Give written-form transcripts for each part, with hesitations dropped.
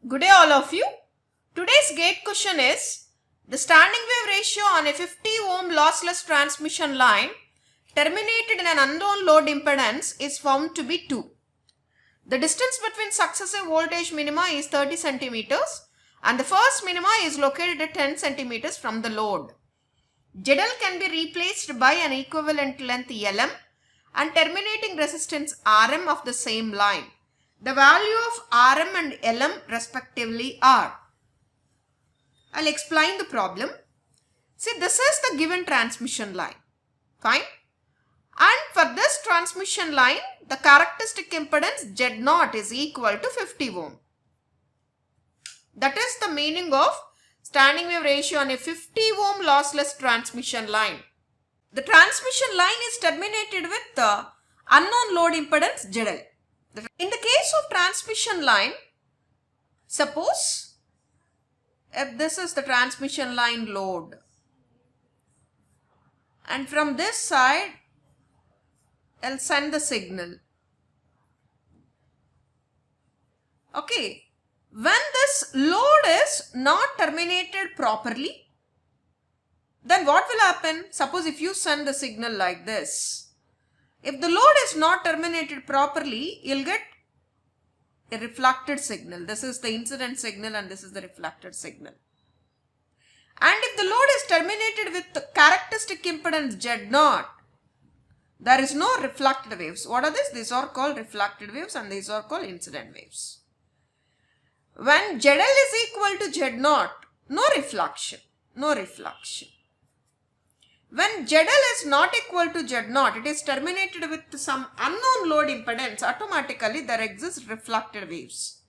Good day all of you. Today's gate question is the standing wave ratio on a 50 ohm lossless transmission line terminated in an unknown load impedance is found to be 2. The distance between successive voltage minima is 30 centimeters and the first minima is located at 10 centimeters from the load. ZL can be replaced by an equivalent length LM and terminating resistance RM of the same line. The value of RM and LM respectively are. I'll explain the problem. See, this is the given transmission line. Fine. And for this transmission line, the characteristic impedance Z0 is equal to 50 ohm. That is the meaning of standing wave ratio on a 50 ohm lossless transmission line. The transmission line is terminated with the unknown load impedance ZL. In the case of transmission line, suppose if this is the transmission line load and from this side I'll send the signal. Okay, when this load is not terminated properly, then what will happen? Suppose if you send the signal like this, if the load is not terminated properly, you'll get a reflected signal. This is the incident signal and this is the reflected signal. And if the load is terminated with the characteristic impedance Z0, there is no reflected waves. What are these? These are called reflected waves and these are called incident waves. When ZL is equal to Z0, no reflection. When ZL is not equal to Z0, it is terminated with some unknown load impedance, automatically there exists reflected waves.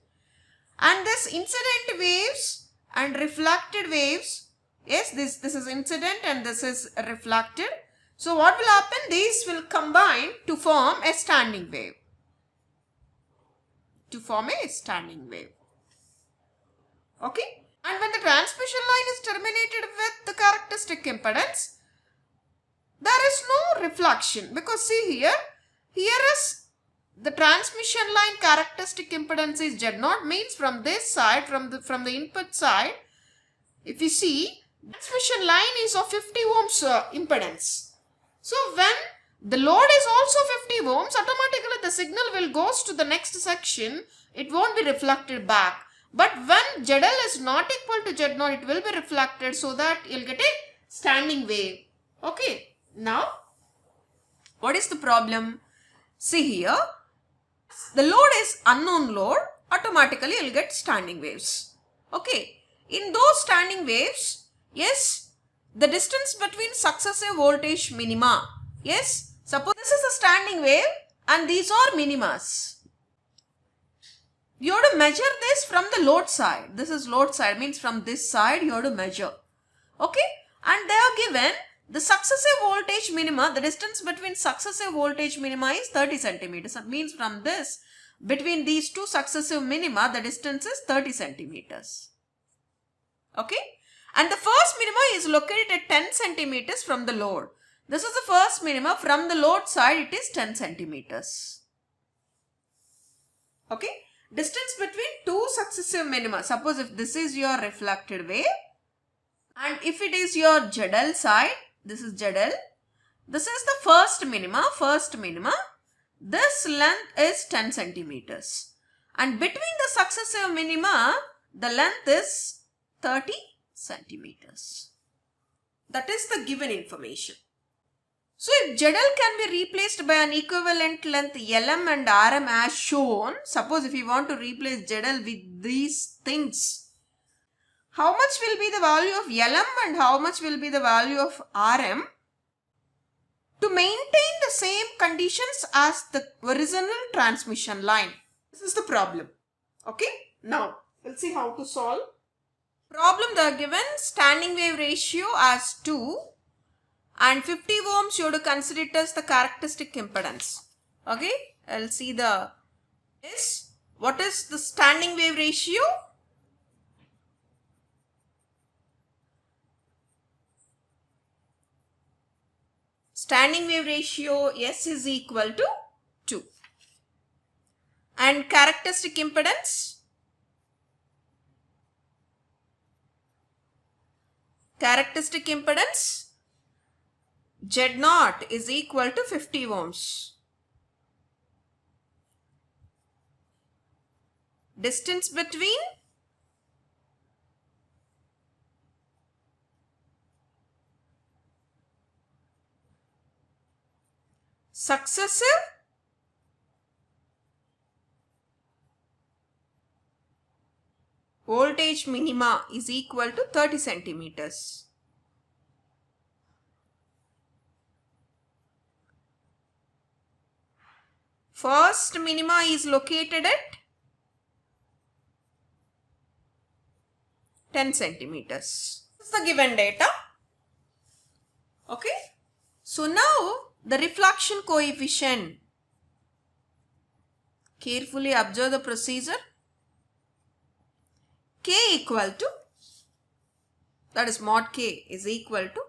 And this incident waves and reflected waves, yes, this is incident and this is reflected. So what will happen? These will combine to form a standing wave. Okay. And when the transmission line is terminated with the characteristic impedance, there is no reflection, because see here is the transmission line characteristic impedance is Z0, means from this side, from the input side, if you see, transmission line is of 50 ohms impedance. So when the load is also 50 ohms, automatically the signal will goes to the next section, it won't be reflected back. But when ZL is not equal to Z0, it will be reflected, so that you'll get a standing wave. Okay. Now, what is the problem? See here, the load is unknown load, automatically you'll get standing waves. Okay. In those standing waves, yes, the distance between successive voltage minima, yes, suppose this is a standing wave and these are minimas. You have to measure this from the load side. This is load side, means from this side you have to measure. Okay. And they are given the successive voltage minima, the distance between successive voltage minima is 30 centimeters. That means from this, between these two successive minima, the distance is 30 centimeters. Okay. And the first minima is located at 10 centimeters from the load. This is the first minima. From the load side, it is 10 centimeters. Okay. Distance between two successive minima. Suppose if this is your reflected wave and if it is your ZL side, this is ZL. This is the first minima. This length is 10 centimeters. And between the successive minima, the length is 30 centimeters. That is the given information. So if ZL can be replaced by an equivalent length LM and RM as shown, suppose if you want to replace ZL with these things, how much will be the value of LM and how much will be the value of RM to maintain the same conditions as the original transmission line? This is the problem. Okay. Now, we'll see how to solve. Problem, they are given standing wave ratio as 2 and 50 ohms you have to consider it as the characteristic impedance. Okay. I'll see the is. What is the standing wave ratio? Standing wave ratio S is equal to 2. And characteristic impedance characteristic impedance Z0 is equal to 50 ohms. Distance between successive voltage minima is equal to 30 centimeters. First minima is located at 10 centimeters. This is the given data. Okay. So now the reflection coefficient. Carefully observe the procedure. K equal to, that is mod K is equal to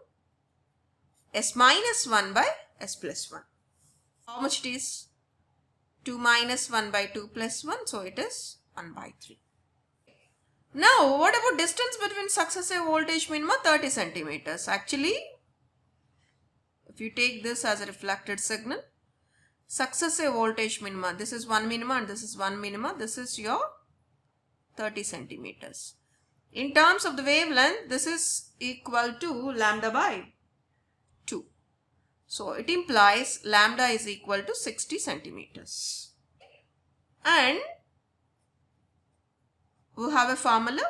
S minus 1 by S plus 1. How much it is? 2 minus 1 by 2 plus 1. So it is 1 by 3. Now what about distance between successive voltage minima? 30 centimeters. Actually, if you take this as a reflected signal, successive voltage minima, this is one minima and this is one minima, this is your 30 centimeters. In terms of the wavelength, this is equal to lambda by 2. So it implies lambda is equal to 60 centimeters. And we have a formula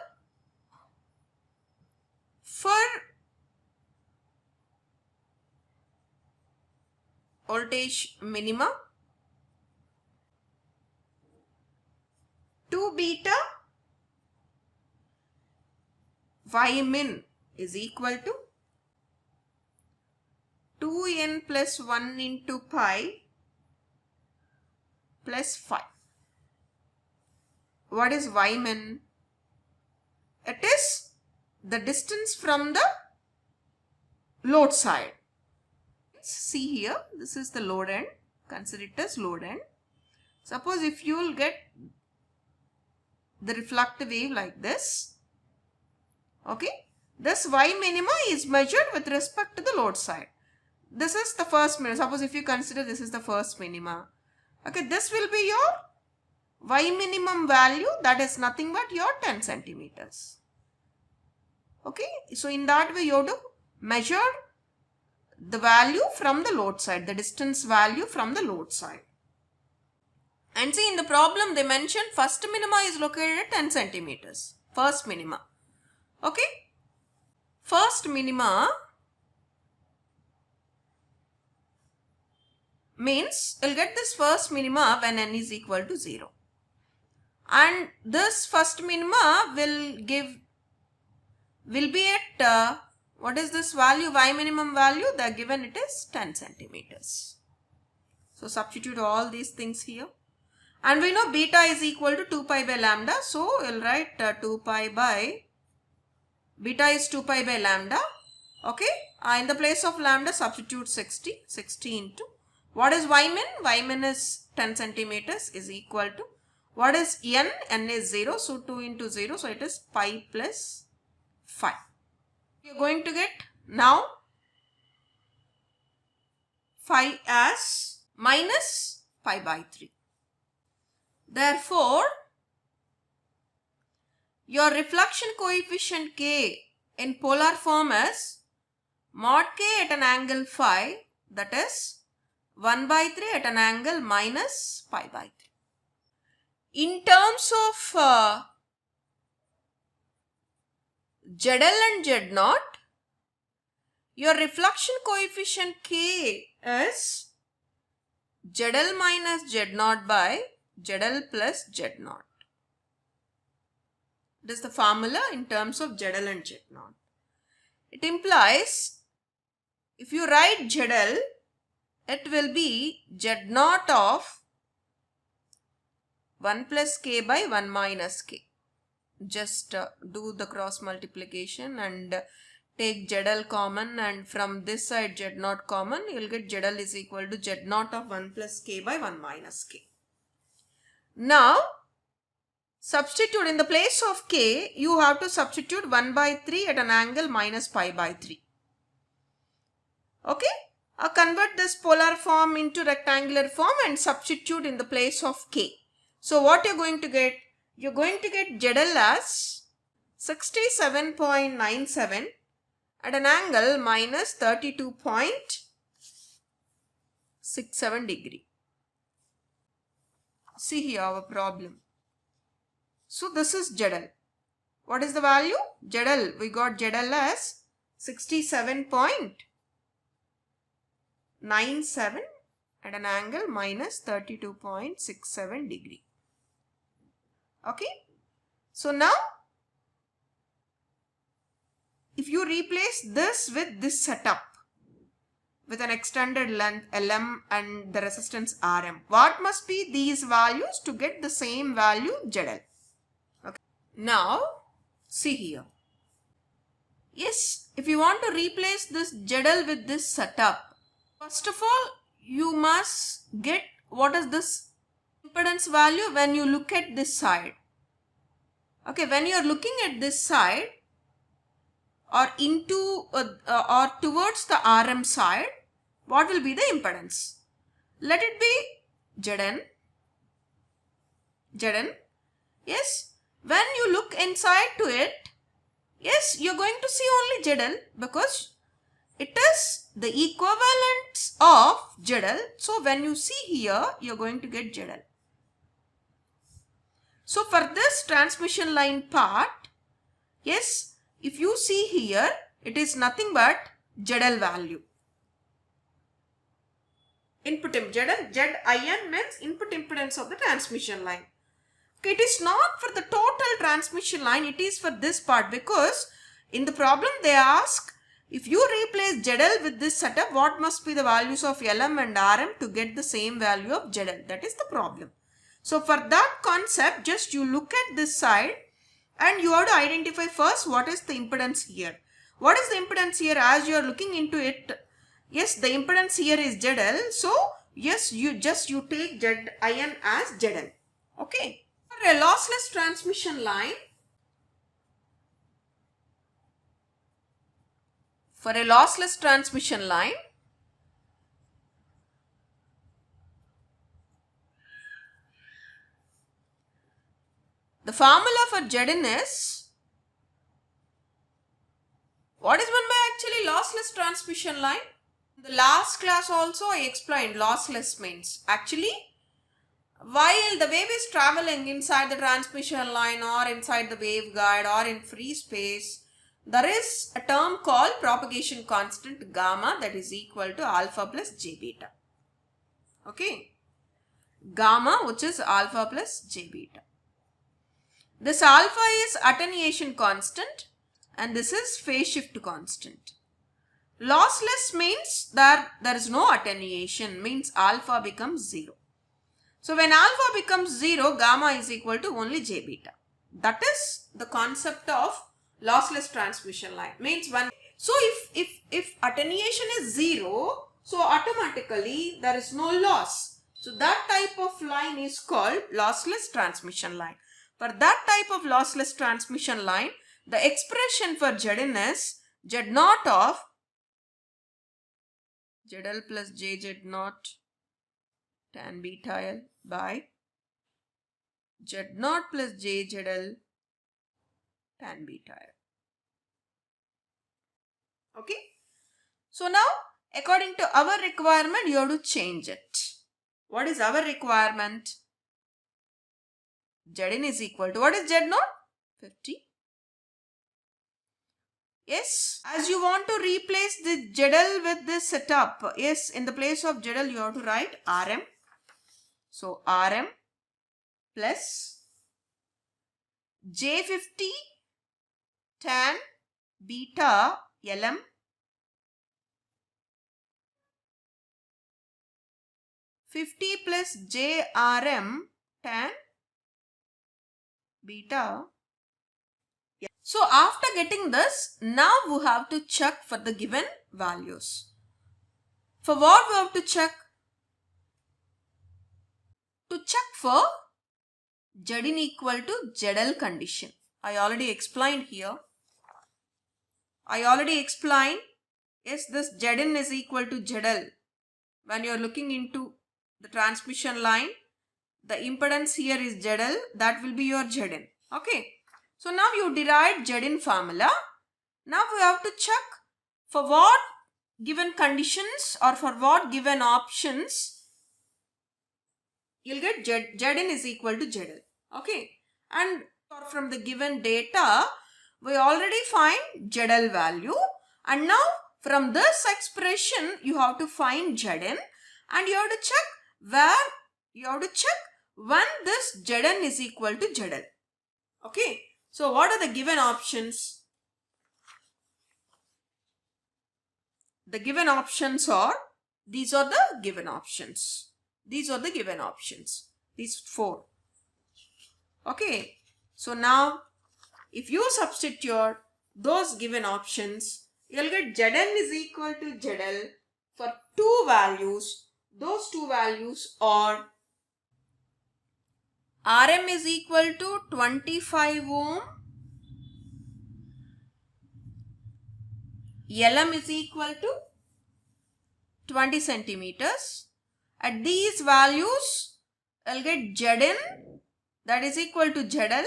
for voltage minima. 2 beta Y min is equal to 2n plus 1 into pi plus 5. What is Y min? It is the distance from the load side. See here, this is the load end. Consider it as load end. Suppose if you will get the reflective wave like this, okay, this Y minima is measured with respect to the load side. This is the first minima. Suppose if you consider this is the first minima, okay, this will be your Y minimum value, that is nothing but your 10 centimeters. Okay, so in that way you have to measure the value from the load side, the distance value from the load side. And see, in the problem they mentioned first minima is located at 10 centimeters. First minima. Okay. First minima means you'll get this first minima when n is equal to 0. And this first minima will be at what is this value? Y minimum value, they are given it is 10 centimeters. So substitute all these things here. And we know beta is equal to 2 pi by lambda. So we'll write 2 pi by, beta is 2 pi by lambda. Okay. In the place of lambda substitute 60 into, what is Y min? Y min is 10 centimeters is equal to, what is n? N is 0. So 2 into 0. So it is pi plus 5. You are going to get now 5 as minus pi by 3. Therefore, your reflection coefficient K in polar form is mod K at an angle phi, that is 1 by 3 at an angle minus pi by 3. In terms of ZL and Z0, your reflection coefficient K is ZL minus Z0 by ZL plus Z0. This is the formula in terms of ZL and Z0. It implies if you write ZL, it will be Z0 of 1 plus K by 1 minus K. Just do the cross multiplication and take ZL common, and from this side Z0 common, you will get ZL is equal to Z0 of 1 plus K by 1 minus K. Now, substitute in the place of k, you have to substitute 1 by 3 at an angle minus pi by 3. Okay? Convert this polar form into rectangular form and substitute in the place of k. So what you're going to get? You're going to get ZL as 67.97 at an angle minus 32.67 degree. See here our problem. So this is ZL. What is the value? ZL. We got ZL as 67.97 at an angle minus 32.67 degree. Okay. So now, if you replace this with this setup, with an extended length LM and the resistance RM, what must be these values to get the same value ZL? Okay. Now, see here. Yes, if you want to replace this ZL with this setup, first of all, you must get what is this impedance value when you look at this side. Okay, when you are looking at this side or into or towards the RM side, what will be the impedance? Let it be Zn. Yes, when you look inside to it, yes, you're going to see only ZL because it is the equivalence of ZL. So when you see here, you're going to get ZL. So for this transmission line part, yes, if you see here, it is nothing but ZL value. Input ZL, ZIN means input impedance of the transmission line. Okay, it is not for the total transmission line, it is for this part, because in the problem they ask, if you replace ZL with this setup, what must be the values of LM and RM to get the same value of ZL? That is the problem. So for that concept, just you look at this side and you have to identify first what is the impedance here. What is the impedance here as you are looking into it? Yes, the impedance here is ZL. So yes, you take ZIN as ZL. Okay. For a lossless transmission line, the formula for Zn is, what is meant by actually lossless transmission line? In the last class also I explained lossless means actually while the wave is traveling inside the transmission line or inside the waveguide or in free space, there is a term called propagation constant gamma that is equal to alpha plus j beta. Okay. Gamma, which is alpha plus j beta. This alpha is attenuation constant and this is phase shift constant. Lossless means that there is no attenuation, means alpha becomes 0. So when alpha becomes 0, gamma is equal to only j beta. That is the concept of lossless transmission line. Means when, so if attenuation is 0, so automatically there is no loss. So that type of line is called lossless transmission line. For that type of lossless transmission line, the expression for Zn is Z0 of ZL plus JZ0 tan beta L by Z0 plus JZL tan beta L. Okay. So now according to our requirement, you have to change it. What is our requirement? Zn is equal to, what is Z0? 50. Yes, as you want to replace the ZL with this setup, yes, in the place of ZL you have to write RM. So RM plus J50 tan beta LM (50) plus JRM tan beta. So after getting this, now we have to check for the given values. For what we have to check? To check for Zin equal to ZL condition. I already explained here. Yes, this Zin is equal to ZL. When you are looking into the transmission line, the impedance here is ZL. That will be your Zin. Okay. So now you derived Zin formula. Now we have to check for what given conditions or for what given options you'll get Zin is equal to ZL. Okay. And from the given data, we already find ZL value. And now from this expression, you have to find Zin. And you have to check when this Zn is equal to ZL. Okay. So what are the given options? The given options are, these are the given options. These four. Okay. So now if you substitute those given options, you'll get Zn is equal to ZL for two values. Those two values are Rm is equal to 25 ohm, Lm is equal to 20 centimeters. At these values, I'll get Zn, that is equal to ZL.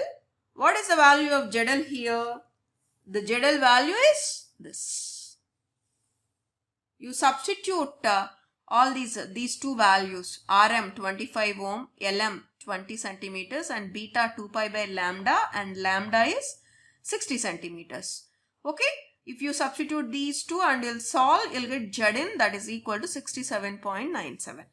What is the value of ZL here? The ZL value is this. You substitute all these two values, Rm 25 ohm, Lm 20 centimeters and beta 2 pi by lambda, and lambda is 60 centimeters. Okay. If you substitute these two and you'll solve, you'll get Zn, that is equal to 67.97.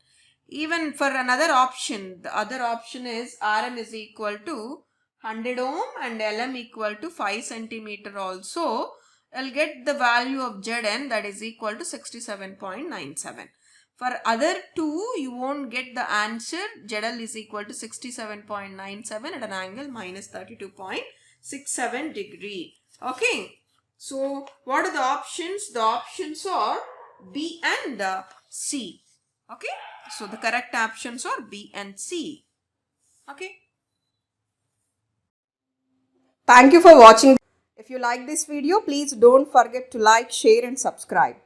Even for another option, the other option is Rm is equal to 100 ohm and Lm equal to 5 centimeter also. I'll get the value of Zn, that is equal to 67.97. For other two, you won't get the answer. ZL is equal to 67.97 at an angle minus 32.67 degree. Okay. So what are the options? The options are B and C. Okay. So the correct options are B and C. Okay. Thank you for watching. If you like this video, please don't forget to like, share and subscribe.